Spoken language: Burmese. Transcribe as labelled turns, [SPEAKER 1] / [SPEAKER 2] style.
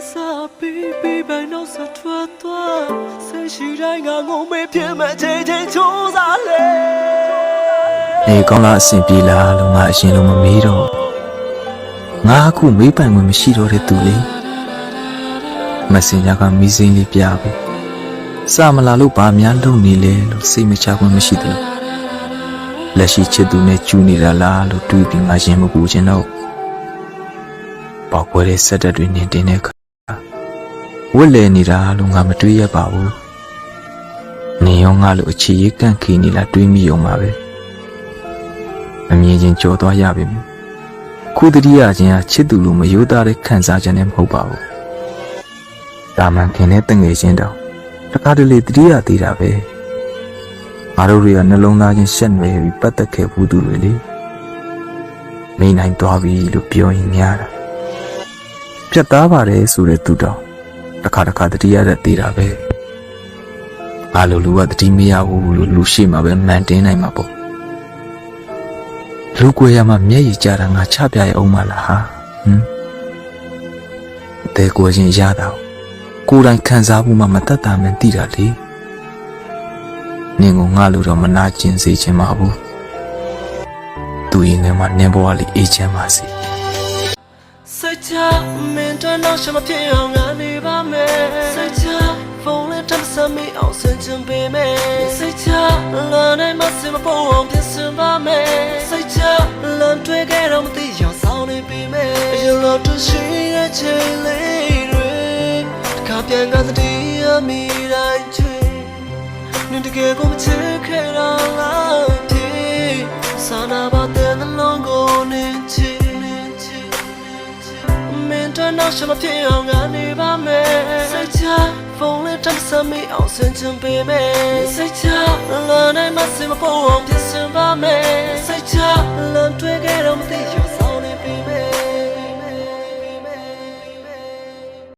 [SPEAKER 1] sa bi bai no sa tua tua sai shi dai nga ngong me phie ma chei chei chu sa le
[SPEAKER 2] နေကောင်းလားအဆင်ပြေလားလို့ငါအရင်လုံးမမေးတော့ငါအခုမေးပိုင်ခွင့်မရှိတော့တဲ့သူလေမစင်ညာကမီးစိမ်းလေးပြပြီးစမလာလို့ဘာများလုပ်နေလဲလို့စိတ်မချခွင့်မရှိတယ်လက်ရှိချစ်သူနဲ့ကျူနေတာလားလို့တွေးပြီးငါရင်မပူချင်တော့ပေါက်ကွဲတဲ့စက်တက်တွေနင်းတင်တဲ့အခါဝက်လဲနေတာလို့ငါမတွေးရပါဘူးနေရောငါလို့အခြေရကန့်ခီနေလားတွေးမိအောင်ပါပဲမမြင်ချင်းကြော်သွားရပြီခုတတိယချင်းကချစ်သူလို့မယိုးသားတဲ့ခံစားချက်နဲ့မဟုတ်ပါဘူးဒါမှန်ခင်တဲ့တငယ်ချင်းတောင်တခါတလေတတိယသေးတာပဲငါတို့တွေကနှလုံးသားချင်းရှက်နေပြီးပတ်သက်ခဲ့ဘူးသူတွေလေမိနိုင်သွားပြီလို့ပြောရင်များတာပြတ်သားပါတယ်ဆိုတဲ့သူတောင်တခါတတိယတဲ့သေးတာပဲငါလိုလူကတတိမရဘူးလို့လူရှိမှပဲမှန်တင်းနိုင်မှာပေါ့လူကွေရမှာမျက်ရည်ကြတာငါချပြရအောင်မလားဟာတဲကိုချင်းရတာကိုယ်တိုင်ခံစားမှုမှမတတ်တာမှန်သိတာလေနင်ကငါလိုတော့မနာကျင်စေချင်ပါဘူးသူရင်ထဲမှာနင်ဘဝလေးအေးချမ်းပါစေ
[SPEAKER 1] sai cha men to no sha ma phie aung nga ni ba me sai cha phone le tam sa mi aung san chin pe me sai cha la nai ma sin ma pong aung phit sin ba me sai cha lan twe kai dong ma ti yaw saung ni pe me ayo lo tu shi ye chain lai rui ka pian ga sa ti ya mi dai chui ni de ke ko ma chit khai da la phi sa na ba de na long ko ni chi no sha ma phie aung nga ni ba me sai cha phone le tam sa mi aung san chin pe me sai cha la nai ma sin ma pong aung phit sin ba me sai